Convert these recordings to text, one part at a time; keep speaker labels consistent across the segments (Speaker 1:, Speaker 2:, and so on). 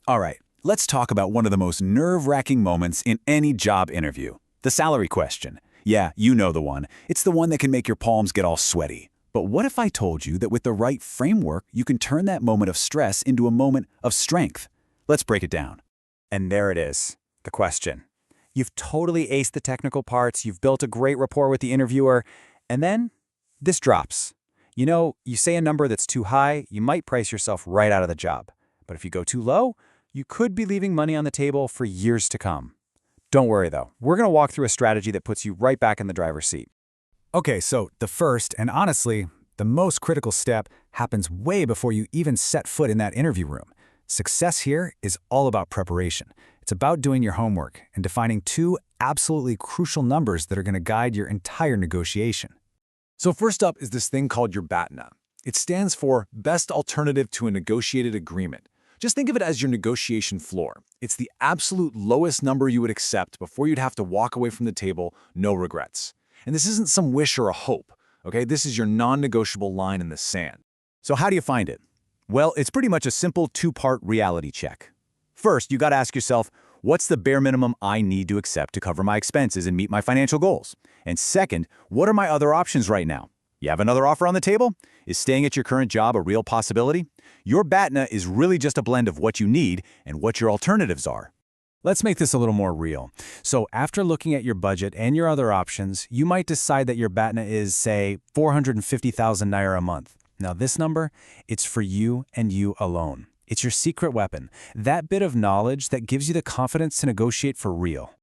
Speaker 1: All right, let's talk about one of the most nerve-wracking moments in any job interview. The salary question. Yeah, you know the one. It's the one that can make your palms get all sweaty. But what if I told you that with the right framework, you can turn that moment of stress into a moment of strength? Let's break it down.
Speaker 2: And there it is, the question. You've totally aced the technical parts, you've built a great rapport with the interviewer, and then this drops. You know, you say a number that's too high, you might price yourself right out of the job. But if you go too low, you could be leaving money on the table for years to come. Don't worry though, we're going to walk through a strategy that puts you right back in the driver's seat.
Speaker 3: Okay, so the first, and honestly, the most critical step happens way before you even set foot in that interview room. Success here is all about preparation. It's about doing your homework and defining two absolutely crucial numbers that are going to guide your entire negotiation.
Speaker 4: So first up is this thing called your BATNA. It stands for Best Alternative to a Negotiated Agreement. Just think of it as your negotiation floor. It's the absolute lowest number you would accept before you'd have to walk away from the table, no regrets. And this isn't some wish or a hope, okay? This is your non-negotiable line in the sand.
Speaker 1: So how do you find it? Well, it's pretty much a simple two-part reality check. First, you got to ask yourself, what's the bare minimum I need to accept to cover my expenses and meet my financial goals? And second, what are my other options right now? You have another offer on the table? Is staying at your current job a real possibility? Your BATNA is really just a blend of what you need and what your alternatives are.
Speaker 3: Let's make this a little more real. So after looking at your budget and your other options, you might decide that your BATNA is, say, 450,000 naira a month. Now this number, it's for you and you alone. It's your secret weapon, that bit of knowledge that gives you the confidence to negotiate for real.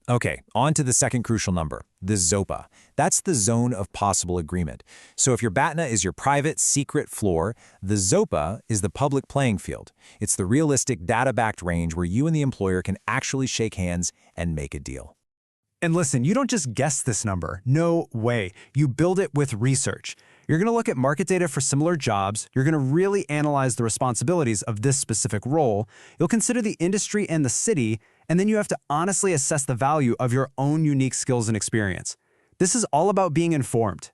Speaker 3: Okay, on to the second crucial number, the ZOPA. That's the zone of possible agreement. So if your BATNA is your private, secret floor, the ZOPA is the public playing field. It's the realistic, data-backed range where you and the employer can actually shake hands and make a deal.
Speaker 5: And listen, you don't just guess this number. No way. You build it with research. You're going to look at market data for similar jobs. You're going to really analyze the responsibilities of this specific role. You'll consider the industry and the city, and then you have to honestly assess the value of your own unique skills and experience. This is all about being informed.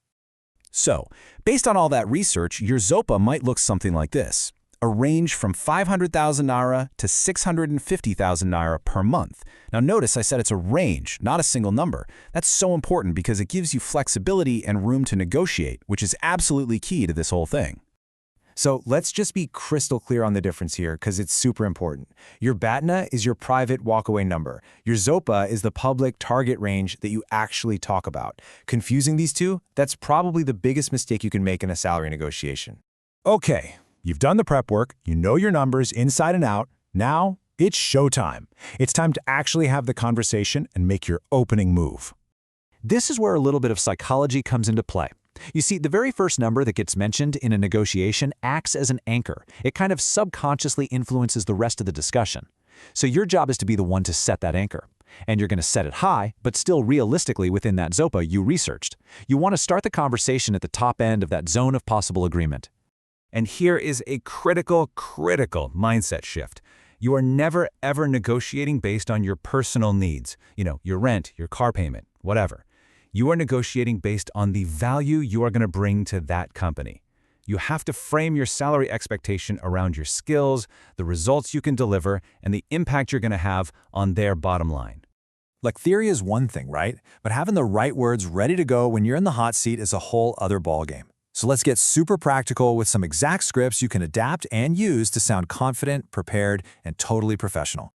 Speaker 3: So, based on all that research, your ZOPA might look something like this. A range from 500,000 naira to 650,000 naira per month. Now notice I said it's a range, not a single number. That's so important because it gives you flexibility and room to negotiate, which is absolutely key to this whole thing. So let's just be crystal clear on the difference here because it's super important. Your BATNA is your private walkaway number. Your ZOPA is the public target range that you actually talk about. Confusing these two, that's probably the biggest mistake you can make in a salary negotiation. Okay. You've done the prep work, you know your numbers inside and out. Now, it's showtime. It's time to actually have the conversation and make your opening move.
Speaker 6: This is where a little bit of psychology comes into play. You see, the very first number that gets mentioned in a negotiation acts as an anchor. It kind of subconsciously influences the rest of the discussion. So your job is to be the one to set that anchor. And you're going to set it high, but still realistically within that ZOPA you researched. You want to start the conversation at the top end of that zone of possible agreement.
Speaker 3: And here is a critical mindset shift. You are never, ever negotiating based on your personal needs. Your rent, your car payment, whatever. You are negotiating based on the value you are going to bring to that company. You have to frame your salary expectation around your skills, the results you can deliver, and the impact you're going to have on their bottom line.
Speaker 5: Like theory is one thing, right? But having the right words ready to go when you're in the hot seat is a whole other ballgame. So let's get super practical with some exact scripts you can adapt and use to sound confident, prepared, and totally professional.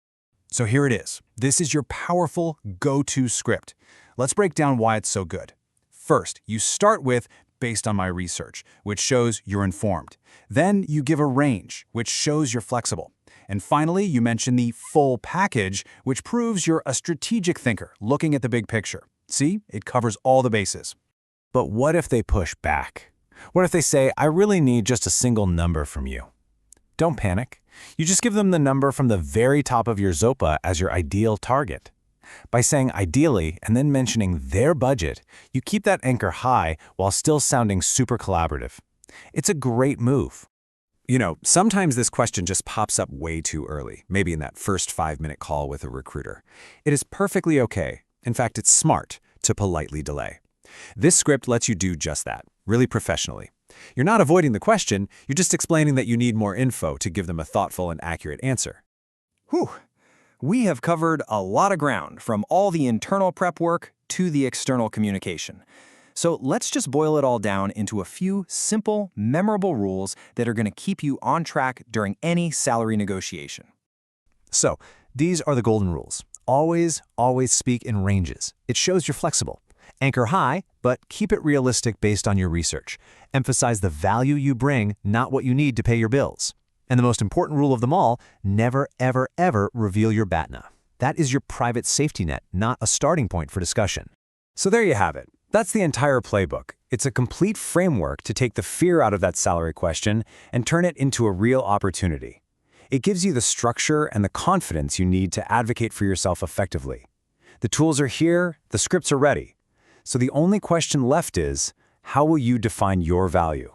Speaker 5: So here it is. This is your powerful go-to script. Let's break down why it's so good. First, you start with based on my research, which shows you're informed. Then you give a range, which shows you're flexible. And finally, you mention the full package, which proves you're a strategic thinker, looking at the big picture. See, it covers all the bases.
Speaker 3: But what if they push back? What if they say, I really need just a single number from you? Don't panic. You just give them the number from the very top of your ZOPA as your ideal target. By saying ideally and then mentioning their budget, you keep that anchor high while still sounding super collaborative. It's a great move.
Speaker 2: Sometimes this question just pops up way too early, maybe in that first 5-minute call with a recruiter. It is perfectly okay. In fact, it's smart to politely delay. This script lets you do just that, really professionally. You're not avoiding the question, you're just explaining that you need more info to give them a thoughtful and accurate answer. Whew. We have covered a lot of ground, from all the internal prep work to the external communication. So let's just boil it all down into a few simple, memorable rules that are going to keep you on track during any salary negotiation.
Speaker 6: So, these are the golden rules. Always speak in ranges. It shows you're flexible. Anchor high, but keep it realistic based on your research. Emphasize the value you bring, not what you need to pay your bills. And the most important rule of them all, never, ever reveal your BATNA. That is your private safety net, not a starting point for discussion.
Speaker 2: So there you have it. That's the entire playbook. It's a complete framework to take the fear out of that salary question and turn it into a real opportunity. It gives you the structure and the confidence you need to advocate for yourself effectively. The tools are here, the scripts are ready. So the only question left is, how will you define your value?